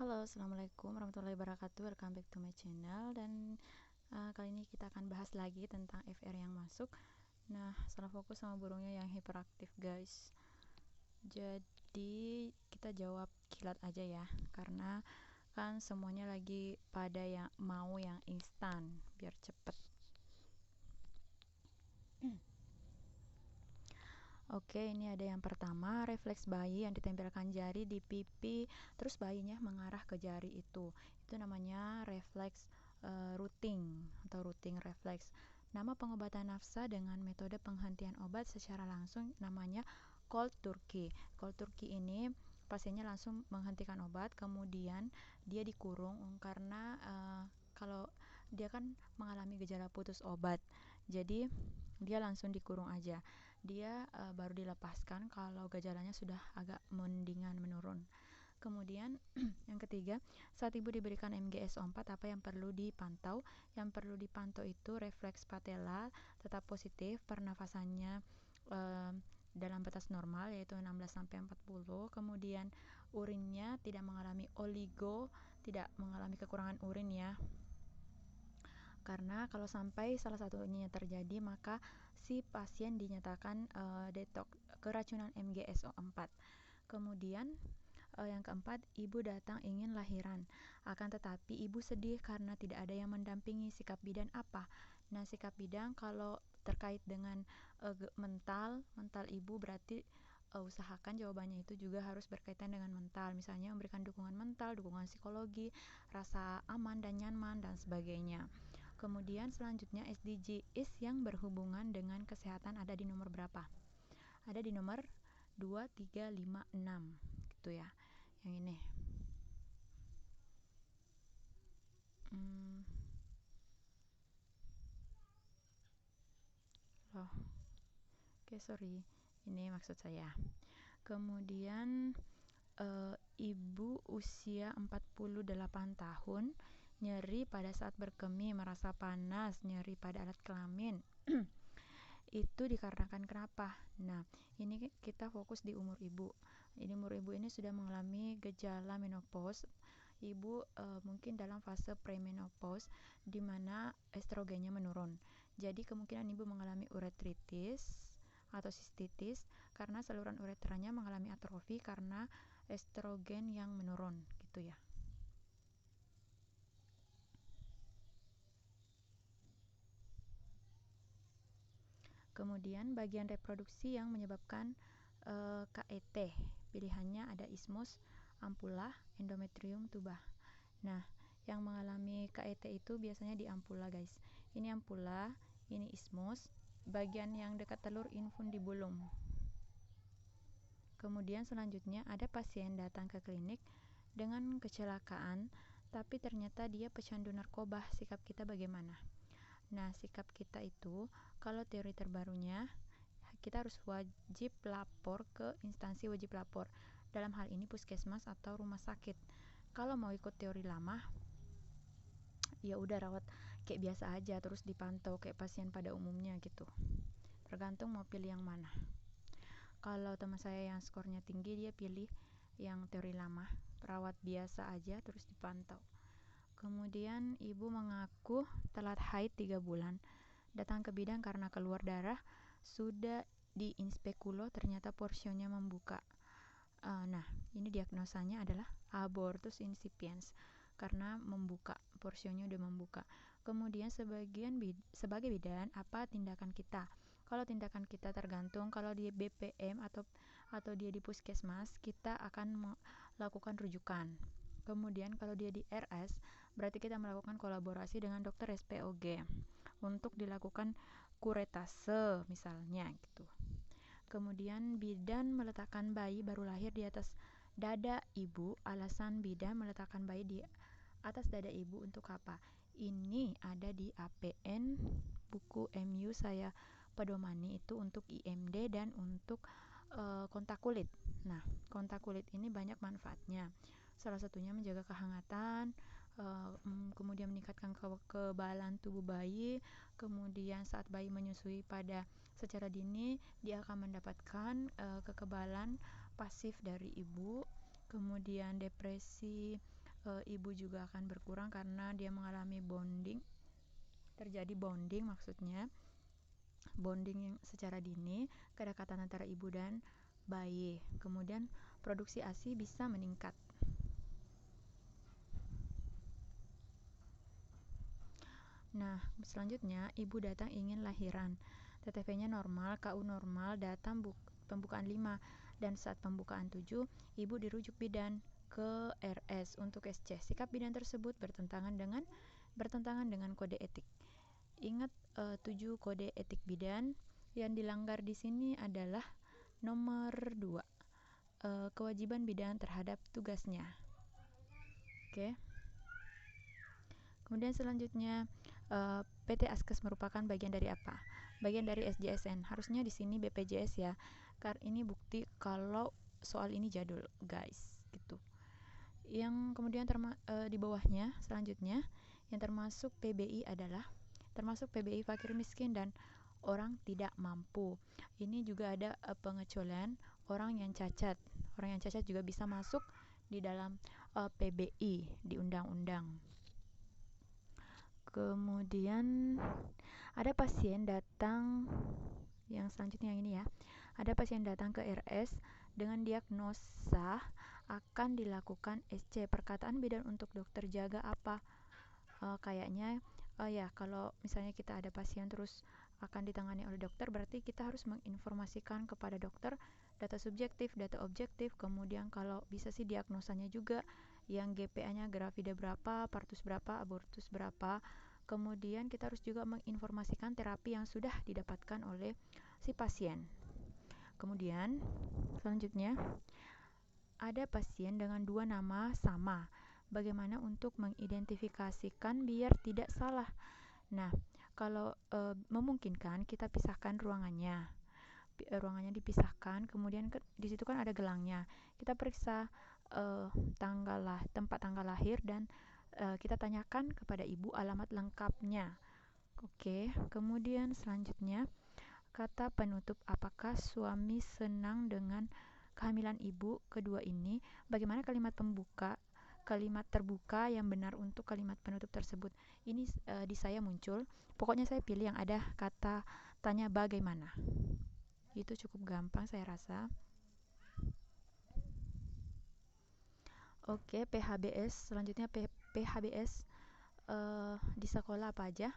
Halo, assalamualaikum warahmatullahi wabarakatuh. Welcome back to my channel. Dan kali ini kita akan bahas lagi tentang FR yang masuk. Nah, salah fokus sama burungnya yang hiperaktif, guys. Jadi kita jawab kilat aja ya, karena kan semuanya lagi pada yang mau yang instan biar cepet. Oke, ini ada yang pertama, refleks bayi yang ditempelkan jari di pipi, terus bayinya mengarah ke jari itu. Itu namanya refleks routing atau routing refleks. Nama pengobatan nafsa dengan metode penghentian obat secara langsung namanya cold turkey. Cold turkey ini pasiennya langsung menghentikan obat, kemudian dia dikurung karena kalau dia kan mengalami gejala putus obat, jadi dia langsung dikurung aja. Dia baru dilepaskan kalau gejalanya sudah agak mendingan menurun. Kemudian yang ketiga, saat ibu diberikan MGSO4, apa yang perlu dipantau? Yang perlu dipantau itu refleks patella tetap positif, pernafasannya dalam batas normal yaitu 16-40, kemudian urinnya tidak mengalami oligo, tidak mengalami kekurangan urin ya, karena kalau sampai salah satunya terjadi maka si pasien dinyatakan keracunan MGSO4. Kemudian yang keempat, ibu datang ingin lahiran, akan tetapi ibu sedih karena tidak ada yang mendampingi. Sikap bidan apa? Nah, sikap bidan kalau terkait dengan mental ibu berarti usahakan jawabannya itu juga harus berkaitan dengan mental, misalnya memberikan dukungan mental, dukungan psikologi, rasa aman dan nyaman dan sebagainya. Kemudian selanjutnya SDG is yang berhubungan dengan kesehatan ada di nomor berapa? Ada di nomor 2, 3, 5, 6 gitu ya. Yang ini. Loh. Oke, sorry. Ini maksud saya. Kemudian ibu usia 48 tahun, nyeri pada saat berkemih, merasa panas, nyeri pada alat kelamin. Itu dikarenakan kenapa? Nah, ini kita fokus di umur ibu. Ini umur ibu ini sudah mengalami gejala menopause. Ibu mungkin dalam fase premenopause di mana estrogennya menurun. Jadi kemungkinan ibu mengalami uretritis atau sistitis karena saluran uretranya mengalami atrofi karena estrogen yang menurun gitu ya. Kemudian bagian reproduksi yang menyebabkan KET, pilihannya ada ismus, ampula, endometrium, tuba. Nah, yang mengalami KET itu biasanya di ampula, guys. Ini ampula, ini ismus, bagian yang dekat telur infundibulum. Kemudian selanjutnya ada pasien datang ke klinik dengan kecelakaan, tapi ternyata dia pecandu narkoba. Sikap kita bagaimana? Nah, sikap kita itu, kalau teori terbarunya, kita harus wajib lapor ke instansi wajib lapor. Dalam hal ini puskesmas atau rumah sakit. Kalau mau ikut teori lama, ya udah rawat kayak biasa aja, terus dipantau kayak pasien pada umumnya gitu. Tergantung mau pilih yang mana. Kalau teman saya yang skornya tinggi, dia pilih yang teori lama, perawat biasa aja terus dipantau. Kemudian ibu mengaku telat haid 3 bulan. Datang ke bidan karena keluar darah, sudah diinspekulo ternyata porsionya membuka. Nah, ini diagnosanya adalah abortus insipiens karena membuka, porsionya udah membuka. Kemudian sebagai bidan, apa tindakan kita? Kalau tindakan kita tergantung, kalau di BPM atau dia di puskesmas, kita akan melakukan rujukan. Kemudian kalau dia di RS, berarti kita melakukan kolaborasi dengan dokter SPOG untuk dilakukan kuretase misalnya gitu. Kemudian bidan meletakkan bayi baru lahir di atas dada ibu. Alasan bidan meletakkan bayi di atas dada ibu untuk apa? Ini ada di APN buku MU saya pedomani, itu untuk IMD dan untuk kontak kulit. Nah, kontak kulit ini banyak manfaatnya. Salah satunya menjaga kehangatan, kemudian meningkatkan kekebalan tubuh bayi. Kemudian saat bayi menyusui pada secara dini, dia akan mendapatkan kekebalan pasif dari ibu. Kemudian depresi, ibu juga akan berkurang karena dia mengalami bonding, terjadi bonding, maksudnya bonding yang secara dini, kedekatan antara ibu dan bayi. Kemudian produksi ASI bisa meningkat. Nah, selanjutnya ibu datang ingin lahiran. TTV-nya normal, KU normal, datang pembukaan 5, dan saat pembukaan 7, ibu dirujuk bidan ke RS untuk SC. Sikap bidan tersebut bertentangan dengan kode etik. Ingat 7 kode etik bidan yang dilanggar di sini adalah nomor 2, kewajiban bidan terhadap tugasnya. Oke. Kemudian selanjutnya PT Askes merupakan bagian dari apa? Bagian dari SJSN. Harusnya di sini BPJS ya. Karena ini bukti kalau soal ini jadul, guys, gitu. Yang kemudian di bawahnya selanjutnya yang termasuk PBI adalah termasuk PBI fakir miskin dan orang tidak mampu. Ini juga ada pengecualian orang yang cacat. Orang yang cacat juga bisa masuk di dalam PBI di undang-undang. Kemudian ada pasien datang, yang selanjutnya yang ini ya. Ada pasien datang ke RS dengan diagnosa akan dilakukan SC. Perkataan bidan untuk dokter jaga apa? Kayaknya ya, kalau misalnya kita ada pasien terus akan ditangani oleh dokter, berarti kita harus menginformasikan kepada dokter data subjektif, data objektif, kemudian kalau bisa sih diagnosanya juga, yang GPA-nya gravida berapa, partus berapa, abortus berapa. Kemudian kita harus juga menginformasikan terapi yang sudah didapatkan oleh si pasien. Kemudian selanjutnya ada pasien dengan 2 nama sama. Bagaimana untuk mengidentifikasikan biar tidak salah? Nah, kalau memungkinkan kita pisahkan ruangannya. Ruangannya dipisahkan, kemudian di situ kan ada gelangnya. Kita periksa tempat tanggal lahir dan kita tanyakan kepada ibu alamat lengkapnya. Oke, kemudian selanjutnya kata penutup, apakah suami senang dengan kehamilan ibu kedua ini? Bagaimana kalimat terbuka yang benar untuk kalimat penutup tersebut? Ini di saya muncul. Pokoknya saya pilih yang ada kata tanya bagaimana. Itu cukup gampang saya rasa. Oke, PHBS. Selanjutnya PHBS di sekolah apa aja?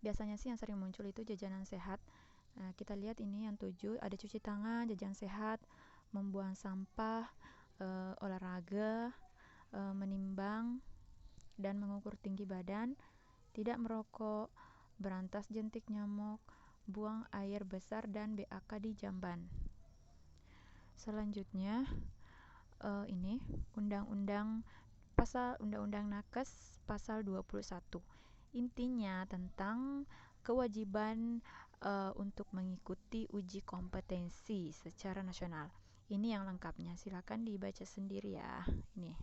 Biasanya sih yang sering muncul itu jajanan sehat. Nah, kita lihat ini yang 7, ada cuci tangan, jajan sehat, membuang sampah, olahraga, menimbang dan mengukur tinggi badan, tidak merokok, berantas jentik nyamuk, buang air besar dan BAK di jamban. Selanjutnya ini Undang-Undang Nakes pasal 21. Intinya tentang kewajiban untuk mengikuti uji kompetensi secara nasional. Ini yang lengkapnya, silakan dibaca sendiri ya. Ini.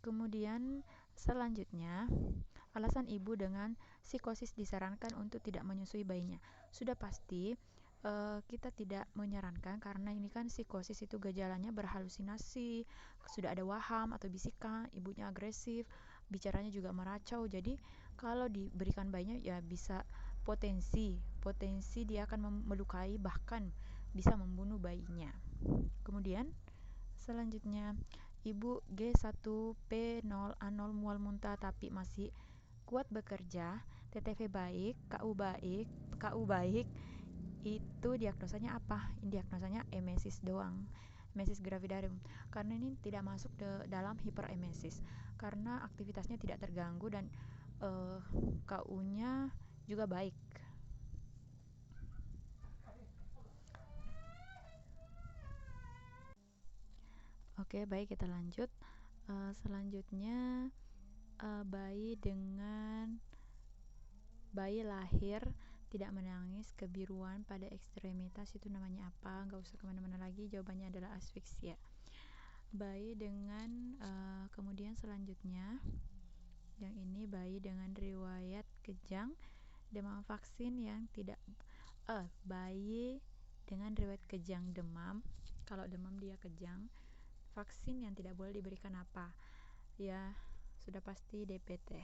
Kemudian selanjutnya, alasan ibu dengan psikosis disarankan untuk tidak menyusui bayinya. Sudah pasti kita tidak menyarankan karena ini kan psikosis itu gejalanya berhalusinasi, sudah ada waham atau bisikan, ibunya agresif, bicaranya juga meracau. Jadi kalau diberikan bayinya ya bisa potensi dia akan melukai, bahkan bisa membunuh bayinya. Kemudian selanjutnya, ibu G1P0A0 mual muntah tapi masih kuat bekerja, TTV baik, KU baik, itu diagnosanya apa? Diagnosanya emesis doang, emesis gravidarum, karena ini tidak masuk dalam hiperemesis karena aktivitasnya tidak terganggu dan KU-nya juga baik. Oke, baik, kita lanjut. Selanjutnya bayi lahir tidak menangis, kebiruan pada ekstremitas, itu namanya apa? Nggak usah kemana-mana lagi, jawabannya adalah asfiksia. Bayi dengan kemudian selanjutnya yang ini, bayi dengan riwayat kejang demam vaksin yang tidak bayi dengan riwayat kejang demam, kalau demam dia kejang, vaksin yang tidak boleh diberikan apa? ya sudah pasti DPT.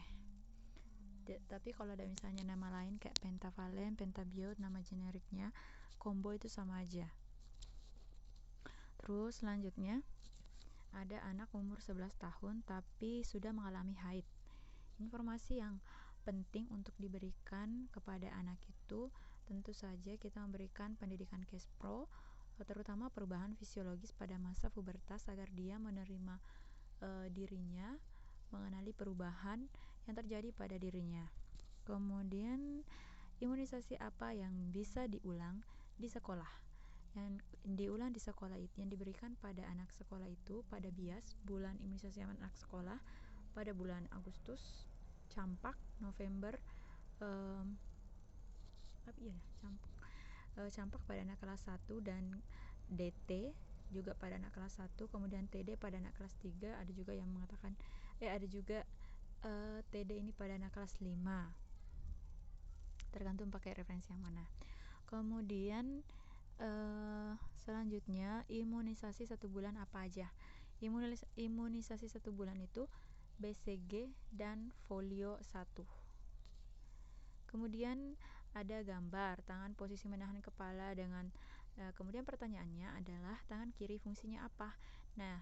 Tapi kalau ada misalnya nama lain kayak pentavalen, pentabiot, nama generiknya combo itu sama aja. Terus selanjutnya ada anak umur 11 tahun tapi sudah mengalami haid. Informasi yang penting untuk diberikan kepada anak itu tentu saja kita memberikan pendidikan KESPRO, terutama perubahan fisiologis pada masa pubertas agar dia menerima dirinya, mengenali perubahan yang terjadi pada dirinya. Kemudian imunisasi apa yang bisa diulang di sekolah? Yang diulang di sekolah itu yang diberikan pada anak sekolah itu pada BIAS, bulan imunisasi anak sekolah, pada bulan Agustus, campak, November, campak pada anak kelas 1 dan DT juga pada anak kelas 1, kemudian TD pada anak kelas 3, ada juga yang mengatakan ada juga TD ini pada anak kelas 5. Tergantung pakai referensi yang mana. Kemudian selanjutnya imunisasi 1 bulan apa aja? Imunisasi 1 bulan itu BCG dan folio 1. Kemudian ada gambar tangan posisi menahan kepala dengan kemudian pertanyaannya adalah tangan kiri fungsinya apa? Nah,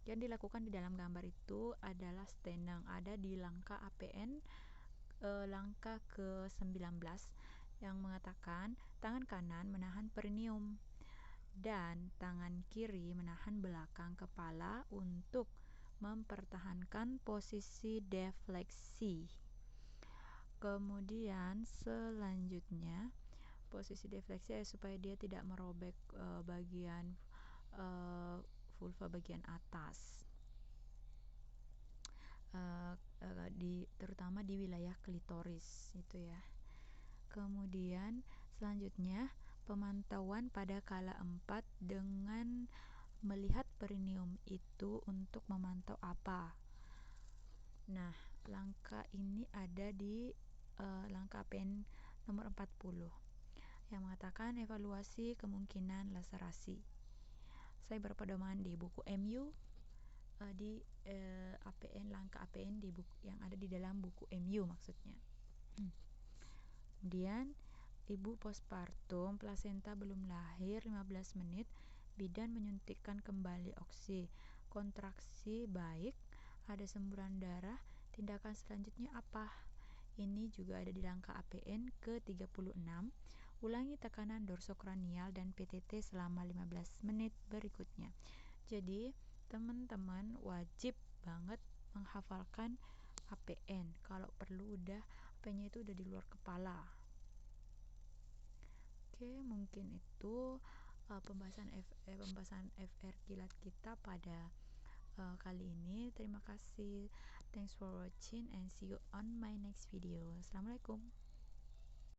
yang dilakukan di dalam gambar itu adalah steneng, ada di langkah APN langkah ke-19 yang mengatakan tangan kanan menahan perineum dan tangan kiri menahan belakang kepala untuk mempertahankan posisi defleksi. Kemudian selanjutnya posisi defleksi supaya dia tidak merobek bagian vulva bagian atas, terutama di wilayah klitoris itu ya. Kemudian selanjutnya pemantauan pada kala 4 dengan melihat perineum itu untuk memantau apa? Nah, langkah ini ada di langkah APN nomor 40 yang mengatakan evaluasi kemungkinan laserasi. Saya berpedoman di buku MU di APN, langkah APN di buku yang ada di dalam buku MU maksudnya. Kemudian ibu postpartum, plasenta belum lahir 15 menit, bidan menyuntikkan kembali oksi, kontraksi baik, ada semburan darah, tindakan selanjutnya apa? Ini juga ada di langkah APN ke-36. Ulangi tekanan dorsokranial dan PTT selama 15 menit berikutnya. Jadi, teman-teman wajib banget menghafalkan APN. Kalau perlu udah APN-nya itu udah di luar kepala. Oke, mungkin itu pembahasan FR kilat kita pada kali ini. Terima kasih. Thanks for watching and see you on my next video. Assalamualaikum.